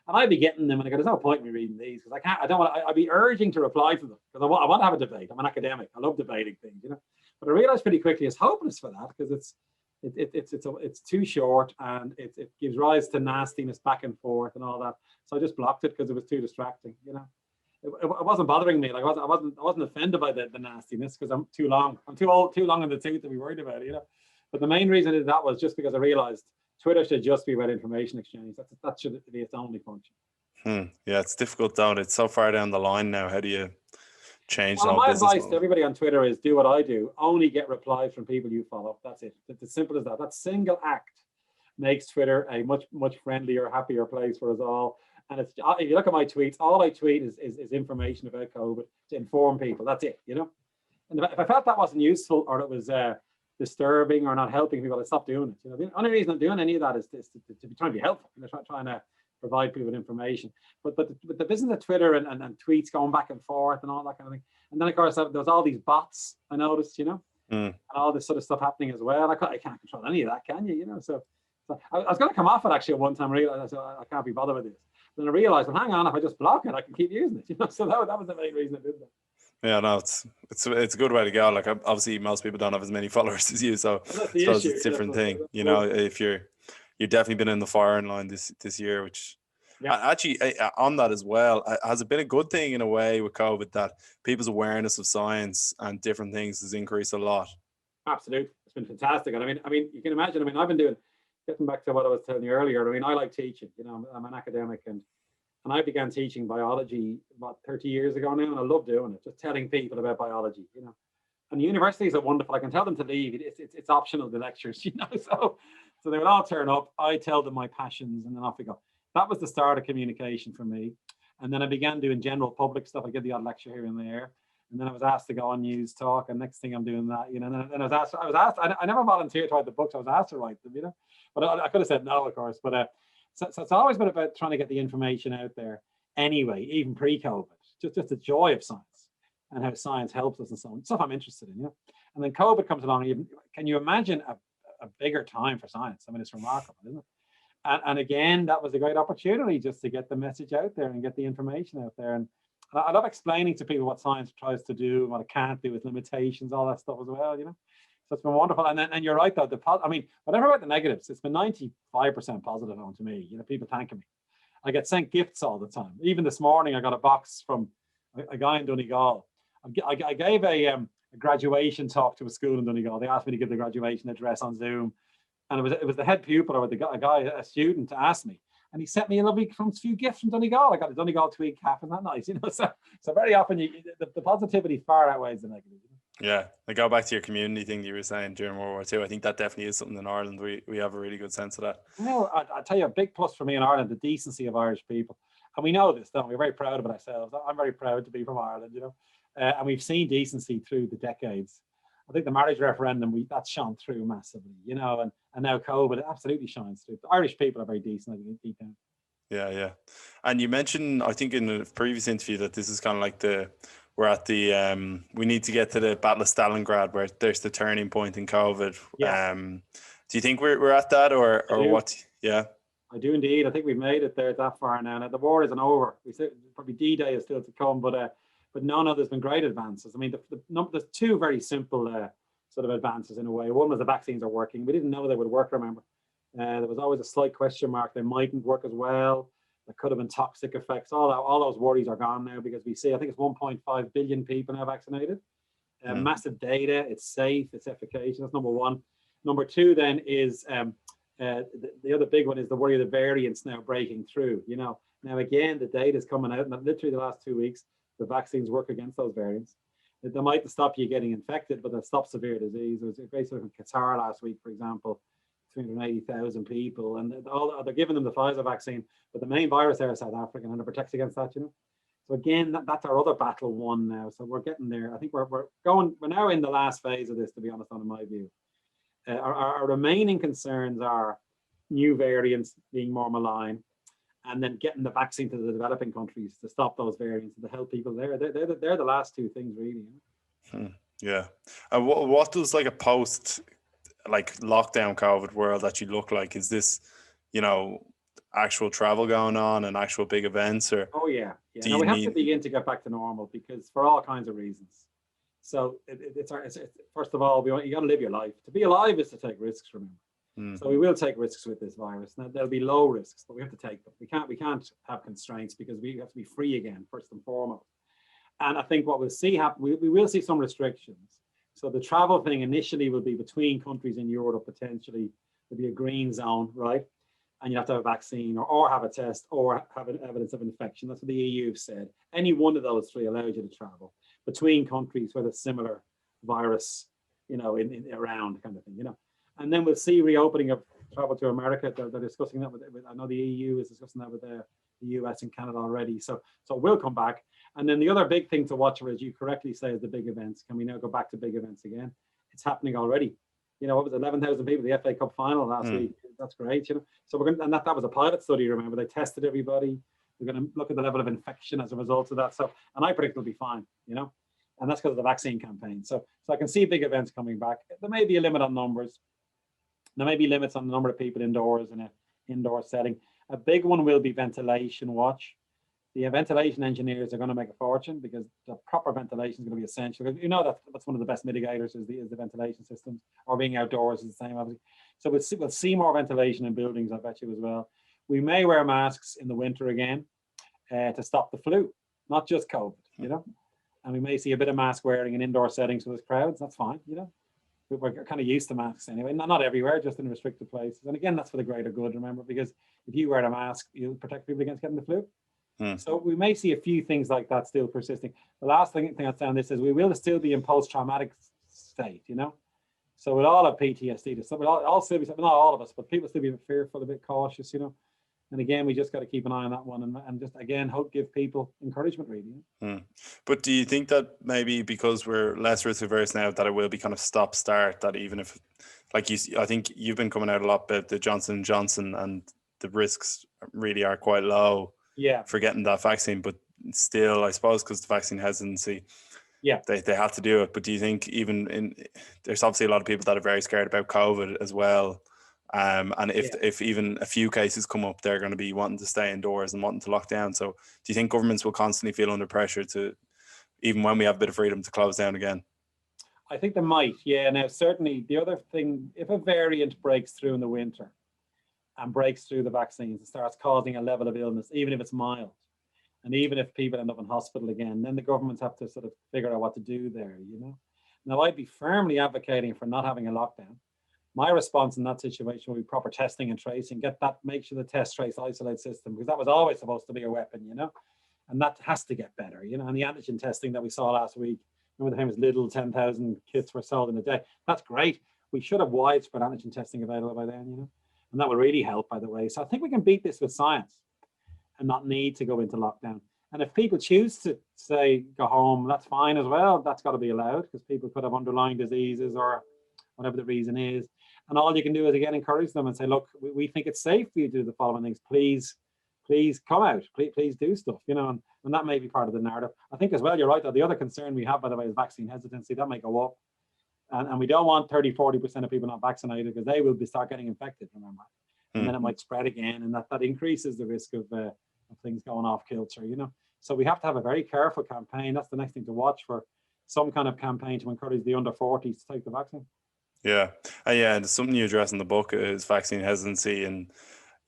And I'd be getting them, and I go, there's no point in me reading these because I'd be urging to reply to them because I want to have a debate. I'm an academic. I love debating things, you know. But I realized pretty quickly it's hopeless for that because it's too short and it gives rise to nastiness back and forth and all that. So I just blocked it because it was too distracting, you know. It wasn't bothering me. Like I wasn't offended by the nastiness because I'm too long. I'm too old, too long in the tooth to be worried about it, you know. But the main reason I did that was just because I realized Twitter should just be about information exchange. That should be its only function. Yeah, it's difficult down. It's so far down the line now. How do you change that? My advice to everybody on Twitter is do what I do. Only get replies from people you follow. That's it. It's as simple as that. That single act makes Twitter a much friendlier, happier place for us all. And it's, if you look at my tweets, all I tweet is information about COVID to inform people. That's it, you know. And if I felt that wasn't useful or it was disturbing or not helping people, I stopped doing it. You know, the only reason I'm doing any of that is to be trying to be helpful. You know, trying to provide people with information. But the business of Twitter and tweets going back and forth and all that kind of thing. And then of course there's all these bots I noticed, you know, and all this sort of stuff happening as well. I can't control any of that, can you? You know, so I was going to come off it actually at one time. I realized I can't be bothered with this. Then I realized, well, hang on, if I just block it, I can keep using it. You know, so that was the main reason I did that. Yeah, no, it's a good way to go. Like obviously, most people don't have as many followers as you, so I suppose it's a different thing. You know, if you've definitely been in the firing line this year, which actually on that as well, has it been a good thing in a way with COVID that people's awareness of science and different things has increased a lot? Absolutely, it's been fantastic. And I mean, you can imagine. I mean, I've been getting back to what I was telling you earlier. I mean, I like teaching. You know, I'm an academic and I began teaching biology about 30 years ago now, and I love doing it, just telling people about biology, you know. And the universities are wonderful. I can tell them to leave. It's optional, the lectures, you know. So they would all turn up. I tell them my passions, and then off we go. That was the start of communication for me. And then I began doing general public stuff. I give the odd lecture here and there. And then I was asked to go on news talk, and next thing I'm doing that, you know. And I was asked. I never volunteered to write the books. I was asked to write them, you know. But I could have said no, of course. But so it's always been about trying to get the information out there anyway, even pre-COVID, just the joy of science and how science helps us and so on. Stuff I'm interested in, you know. And then COVID comes along. And can you imagine a bigger time for science? I mean, it's remarkable, isn't it? And again, that was a great opportunity just to get the message out there and get the information out there. And I love explaining to people what science tries to do, what it can't do with limitations, all that stuff as well, you know. So it's been wonderful. And you're right, though. I mean, whatever about the negatives, it's been 95% positive on to me. You know, people thanking me. I get sent gifts all the time. Even this morning, I got a box from a guy in Donegal. I gave a graduation talk to a school in Donegal. They asked me to give the graduation address on Zoom. And it was the head pupil or a student asked me. And he sent me a few gifts from Donegal. I got a Donegal tweed cap. Isn't that nice? You know, so very often the positivity far outweighs the negative. You know? Yeah, I go back to your community thing you were saying during World War II. I think that definitely is something in Ireland. We have a really good sense of that. No, I'll tell you a big plus for me in Ireland, the decency of Irish people. And we know this, don't we? We're very proud of it ourselves. I'm very proud to be from Ireland, you know. And we've seen decency through the decades. I think the marriage referendum, that shone through massively, you know, and now COVID, it absolutely shines through. The Irish people are very decent, I think, deep down. Yeah. And you mentioned, I think in a previous interview, that this is kind of like we're at the, we need to get to the Battle of Stalingrad, where there's the turning point in COVID. Yeah. Do you think we're at that or what? Yeah. I do indeed. I think we've made it there that far now. Now the war isn't over. We said probably D-Day is still to come, but no, there's been great advances. I mean, there's two very simple sort of advances in a way. One was the vaccines are working. We didn't know they would work, remember. There was always a slight question mark. They mightn't work as well. There could have been toxic effects. All those worries are gone now because we see, I think it's 1.5 billion people now vaccinated. Massive data, it's safe, it's efficacious. That's number one. Number two then is the other big one is the worry of the variants now breaking through. You know, now again, the data is coming out, and literally the last 2 weeks, the vaccines work against those variants. They mightn't stop you getting infected, but they'll stop severe disease. There was a great sort of Qatar last week, for example, 380,000 people, and they're giving them the Pfizer vaccine, but the main virus there is South African, and it protects against that, you know. So again, that's our other battle won now. So we're getting there. I think we're now in the last phase of this, to be honest, in my view. Our remaining concerns are new variants being more malign, and then getting the vaccine to the developing countries to stop those variants and to help people there. They're the last two things, really. Yeah. And what does like a post like lockdown COVID world actually look like? Is this, you know, actual travel going on and actual big events, or? Oh yeah. No, we have to begin to get back to normal, because for all kinds of reasons. So it's first of all, you got to live your life. To be alive is to take risks, remember. So we will take risks with this virus. Now there'll be low risks, but we have to take them. We can't have constraints, because we have to be free again, first and foremost. And I think what we'll see happen, we will see some restrictions. So the travel thing initially will be between countries in Europe, potentially. There'll be a green zone, right? And you have to have a vaccine or have a test or have an evidence of infection. That's what the EU said. Any one of those three allows you to travel between countries with a similar virus, you know, in around kind of thing, you know. And then we'll see reopening of travel to America. They're discussing that with I know the EU is discussing that with the US and Canada already. So we'll come back. And then the other big thing to watch, as you correctly say, is the big events. Can we now go back to big events again? It's happening already. You know, what was it, 11,000 people, the FA Cup final last week. That's great, you know. So we're going to, and that was a pilot study, remember. They tested everybody. We're going to look at the level of infection as a result of that. So, and I predict it'll be fine, you know. And that's because of the vaccine campaign. So I can see big events coming back. There may be a limit on numbers. There may be limits on the number of people indoors in an indoor setting. A big one will be ventilation watch. The ventilation engineers are going to make a fortune, because the proper ventilation is going to be essential. You know, that's one of the best mitigators is the ventilation systems, or being outdoors is the same, obviously. So we'll see more ventilation in buildings, I bet you, as well. We may wear masks in the winter again to stop the flu, not just COVID, you know. And we may see a bit of mask wearing in indoor settings with crowds. That's fine, you know. We're kind of used to masks anyway, not everywhere, just in restricted places. And again, that's for the greater good, remember, because if you wear a mask, you'll protect people against getting the flu. So we may see a few things like that still persisting. The last thing I'd say on this is we will still be in post-traumatic state, you know. So we'll all have PTSD. So we'll all still be, not all of us, but people still be a bit fearful, a bit cautious, you know. And again, we just got to keep an eye on that one, and just again give people encouragement, really. But do you think that maybe because we're less risk averse now, that it will be kind of stop start? That even if, like I think you've been coming out a lot about the Johnson & Johnson, and the risks really are quite low. Yeah. For getting that vaccine, but still, I suppose, because the vaccine hesitancy, yeah, they have to do it. But do you think there's obviously a lot of people that are very scared about COVID as well, and if even a few cases come up, they're going to be wanting to stay indoors and wanting to lock down. So do you think governments will constantly feel under pressure to, even when we have a bit of freedom, to close down again? I think they might, yeah. Now certainly the other thing, if a variant breaks through in the winter and breaks through the vaccines and starts causing a level of illness, even if it's mild, and even if people end up in hospital again, then the governments have to sort of figure out what to do there, you know. Now, I'd be firmly advocating for not having a lockdown. My response in that situation would be proper testing and tracing, make sure the test, trace, isolate system, because that was always supposed to be a weapon, you know, and that has to get better, you know. And the antigen testing that we saw last week, remember the famous little 10,000 kits were sold in a day. That's great. We should have widespread antigen testing available by then, you know. And that would really help, by the way. So I think we can beat this with science and not need to go into lockdown. And if people choose to say go home, that's fine as well. That's got to be allowed, because people could have underlying diseases or whatever the reason is. And all you can do is, again, encourage them and say, look, we think it's safe for you to do the following things. Please come out. Please do stuff, you know, and that may be part of the narrative. I think as well, you're right, that the other concern we have, by the way, is vaccine hesitancy. That may go up. And we don't want 30-40% of people not vaccinated, because they will start getting infected, remember. And then it might spread again, and that increases the risk of things going off kilter, you know. So we have to have a very careful campaign. That's the next thing to watch for, some kind of campaign to encourage the under 40s to take the vaccine. Yeah, and something you address in the book is vaccine hesitancy, and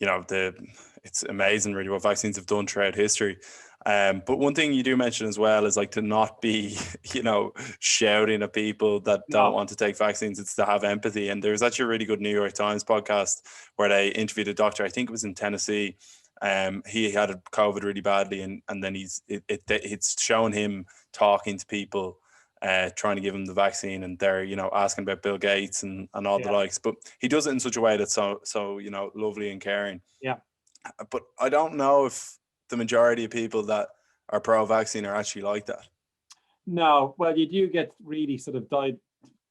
it's amazing really what vaccines have done throughout history. But one thing you do mention as well is like to not be, shouting at people that don't want to take vaccines. It's to have empathy. And there's actually a really good New York Times podcast where they interviewed a doctor. I think it was in Tennessee. He had COVID really badly, and then it's shown him talking to people, trying to give him the vaccine, and they're asking about Bill Gates and all the likes. But he does it in such a way that's so lovely and caring. Yeah. But I don't know if the majority of people that are pro-vaccine are actually like that. No, well, you do get really sort of dyed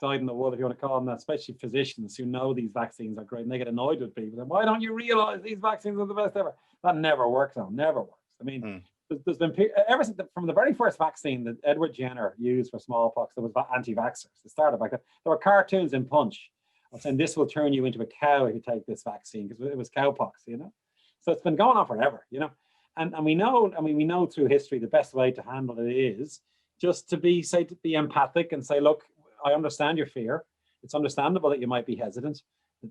in the wool, if you want to call them that, especially physicians who know these vaccines are great, and they get annoyed with people. And why don't you realize these vaccines are the best ever? That never works. Never works. I mean, there's been ever since from the very first vaccine that Edward Jenner used for smallpox, there was anti-vaxxers. It started back then. There were cartoons in Punch of saying this will turn you into a cow if you take this vaccine, because it was cowpox, So it's been going on forever, And we know through history the best way to handle it is just to be empathic and say, look, I understand your fear. It's understandable that you might be hesitant.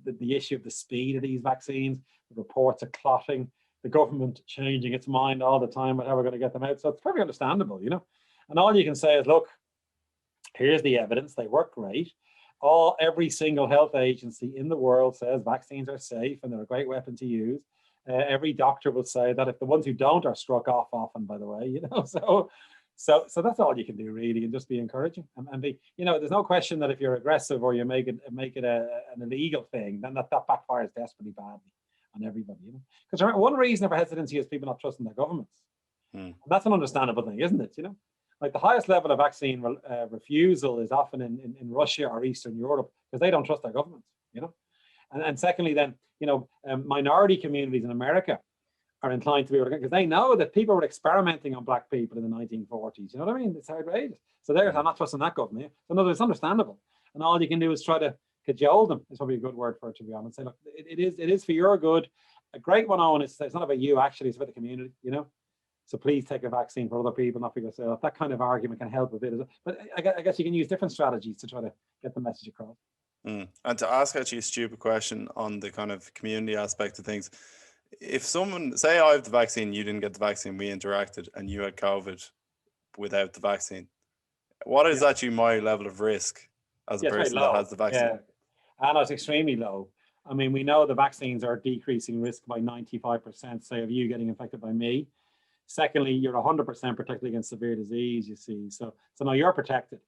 The issue of the speed of these vaccines, the reports of clotting, the government changing its mind all the time about how we're going to get them out. So it's pretty understandable, And all you can say is, look, here's the evidence. They work great. Every single health agency in the world says vaccines are safe and they're a great weapon to use. Every doctor will say that, if the ones who don't are struck off often, by the way, So that's all you can do really, and just be encouraging and be, there's no question that if you're aggressive or you make it an illegal thing, then that backfires desperately badly on everybody, Because one reason of hesitancy is people not trusting their governments. And that's an understandable thing, isn't it? Like the highest level of vaccine refusal is often in Russia or Eastern Europe, because they don't trust their governments, And secondly, then, minority communities in America are inclined to be, because they know that people were experimenting on black people in the 1940s. You know what I mean? It's outrageous. So I'm not trusting that government. So in other words, it's understandable. And all you can do is try to cajole them. Is probably a good word for it, to be honest. Say, look, it is for your good. A great one, Owen, is it's not about you, actually, it's about the community, So please take a vaccine for other people, not for yourself. That kind of argument can help a bit. But I guess you can use different strategies to try to get the message across. And to ask actually a stupid question on the kind of community aspect of things, if someone, say I have the vaccine, you didn't get the vaccine, we interacted, and you had COVID without the vaccine, what is actually my level of risk as a person that has the vaccine? Yeah, and it's extremely low. I mean, we know the vaccines are decreasing risk by 95%, say, of you getting infected by me. Secondly, you're 100% protected against severe disease, you see. So no, you're protected.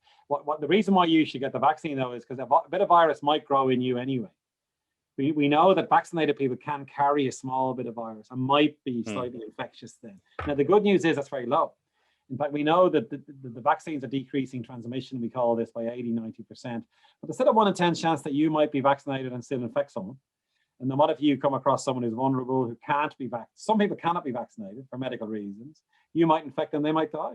The reason why you should get the vaccine, though, is because a bit of virus might grow in you anyway. We know that vaccinated people can carry a small bit of virus and might be slightly infectious then. Now, the good news is that's very low. In fact, we know that the vaccines are decreasing transmission, we call this, by 80-90%. But there's still a 1 in 10 chance that you might be vaccinated and still infect someone. And then what if you come across someone who's vulnerable, who can't be vaccinated? Some people cannot be vaccinated for medical reasons. You might infect them, they might die,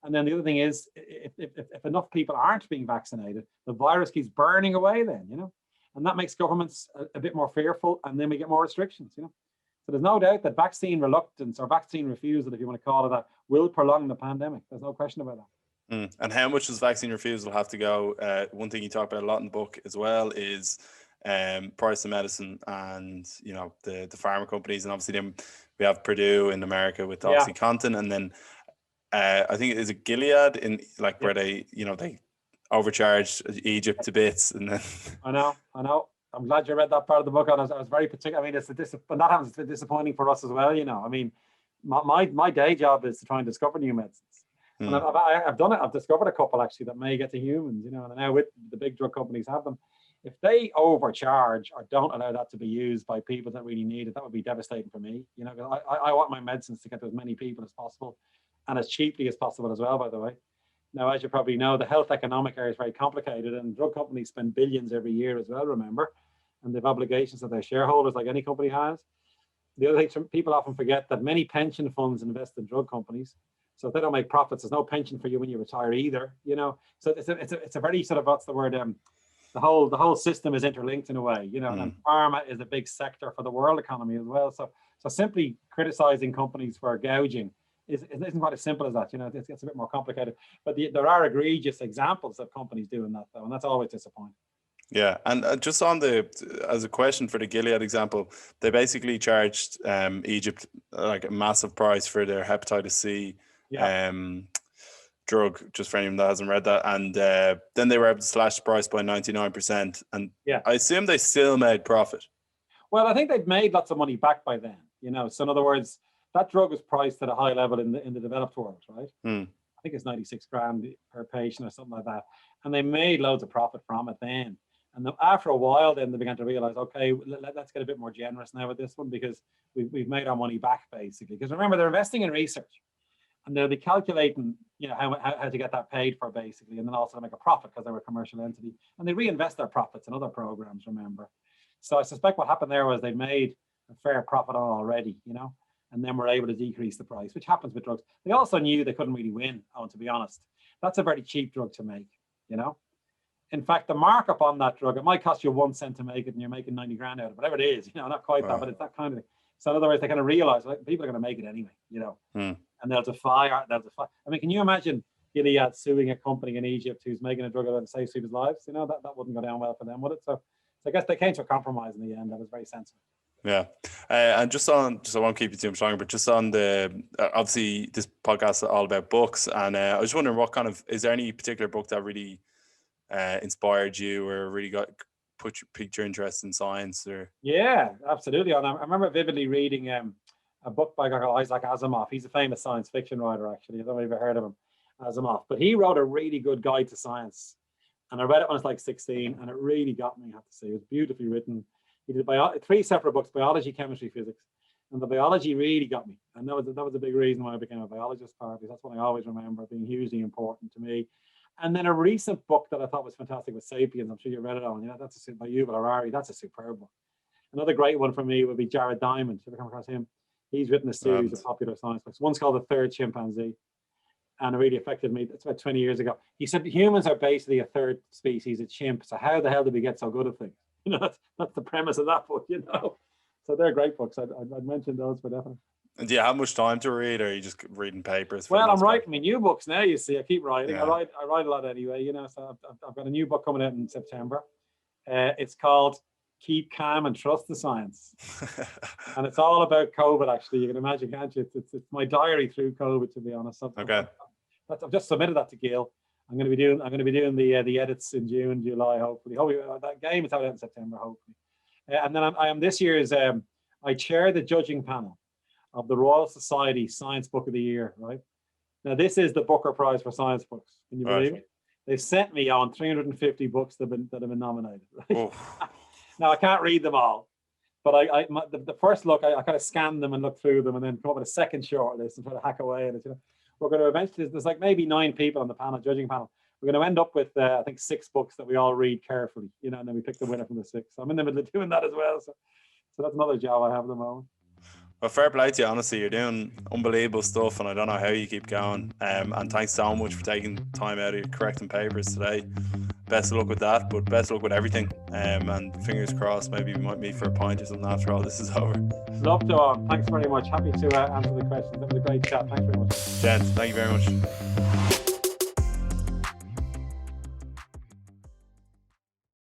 And then the other thing is, if enough people aren't being vaccinated, the virus keeps burning away then, And that makes governments a bit more fearful, and then we get more restrictions, So there's no doubt that vaccine reluctance, or vaccine refusal, if you want to call it that, will prolong the pandemic. There's no question about that. And how much does vaccine refusal have to go? One thing you talk about a lot in the book as well is price of medicine, and the pharma companies, and obviously then we have Purdue in America with OxyContin, and then I think is it Gilead in where they they overcharged Egypt to bits, and then I know. I'm glad you read that part of the book. I was very particular. I mean, it's disappointing for us as well. I mean, my day job is to try and discover new medicines, and I've done it. I've discovered a couple actually that may get to humans. And now with the big drug companies have them. If they overcharge or don't allow that to be used by people that really need it, that would be devastating for me. I want my medicines to get to as many people as possible, and as cheaply as possible as well, by the way. Now, as you probably know, the health economic area is very complicated, and drug companies spend billions every year as well, remember, and they have obligations to their shareholders like any company has. The other thing, people often forget that many pension funds invest in drug companies. So if they don't make profits, there's no pension for you when you retire either, So it's a very sort of, what's the word, the whole system is interlinked in a way, and pharma is a big sector for the world economy as well. So simply criticizing companies for gouging isn't quite as simple as that. You know, it gets a bit more complicated. But there are egregious examples of companies doing that, though, and that's always disappointing. Yeah, and just on as a question for the Gilead example, they basically charged Egypt like a massive price for their hepatitis C drug, just for anyone that hasn't read that, and then they were able to slash the price by 99%, and I assume they still made profit. Well, I think they've made lots of money back by then, you know. So in other words, that drug was priced at a high level in the developed world, right? I think it's 96 grand per patient or something like that, and they made loads of profit from it then. And then after a while, then they began to realize, okay, let's get a bit more generous now with this one, because we've made our money back, basically. Because remember, they're investing in research, and they'll be calculating, you know, how to get that paid for, basically, and then also to make a profit because they're a commercial entity, and they reinvest their profits in other programs, remember. So I suspect what happened there was they made a fair profit on already, you know, and then were able to decrease the price, which happens with drugs. They also knew they couldn't really win, to be honest. That's a very cheap drug to make, you know. In fact, the markup on that drug, it might cost you 1 cent to make it and you're making 90 grand out of it, whatever it is, you know, not quite that, but it's that kind of thing. So in other words, they kind of realize, like, people are going to make it anyway, you know, and they'll defy. I mean, can you imagine Gilead suing a company in Egypt who's making a drug that saves people's lives? You know, that wouldn't go down well for them, would it? So I guess they came to a compromise in the end that was very sensible. Yeah. And just I won't keep you too much longer, but just on obviously this podcast is all about books. And I was wondering is there any particular book that really inspired you or really piqued your interest in science? Or Yeah, absolutely. And I remember vividly reading a book by a guy called Isaac Asimov. He's a famous science fiction writer, actually. I don't know if you've ever heard of him, Asimov. But he wrote a really good guide to science. And I read it when I was like 16, and it really got me, I have to say. It was beautifully written. He did 3 separate books: biology, chemistry, physics. And the biology really got me. And that was a big reason why I became a biologist, partly. That's what I always remember being hugely important to me. And then a recent book that I thought was fantastic was *Sapiens*. I'm sure you read it on. Yeah, that's by Yuval Harari. That's a superb book. Another great one for me would be Jared Diamond. Have you ever come across him? He's written a series of popular science books. One's called *The Third Chimpanzee*, and it really affected me. It's about 20 years ago. He said humans are basically a third species, a chimp. So how the hell did we get so good at things? You know, that's the premise of that book. You know, so they're great books. I'd mention those for definitely. And do you have much time to read, or are you just reading papers? Well, I'm writing my new books now. You see, I keep writing. Yeah. I write a lot anyway. You know, so I've got a new book coming out in September. It's called "Keep Calm and Trust the Science," and it's all about COVID. Actually, you can imagine, can't you? It's my diary through COVID, to be honest. I've just submitted that to Gil. I'm going to be doing the edits in June, July, hopefully. That game is out in September, hopefully. And then I am this year's. I chair the judging panel of the Royal Society Science Book of the Year, right? Now, this is the Booker Prize for science books. Can you believe it? They've sent me on 350 books that have been nominated. Right? Now, I can't read them all, but the first look, I kind of scan them and look through them and then come up with a second short list and try to hack away at it. You know? We're going to eventually, there's like maybe 9 people on the panel, judging panel. We're going to end up with, I think, 6 books that we all read carefully, you know, and then we pick the winner from the 6. So I'm in the middle of doing that as well. So that's another job I have at the moment. Well, fair play to you, honestly. You're doing unbelievable stuff, and I don't know how you keep going. And thanks so much for taking time out of your correcting papers today. Best of luck with that, but best of luck with everything. And fingers crossed, maybe we might meet for a pint or something after all this is over. Love to all. Thanks very much. Happy to answer the questions. That was a great chat. Thanks very much. Gents, thank you very much.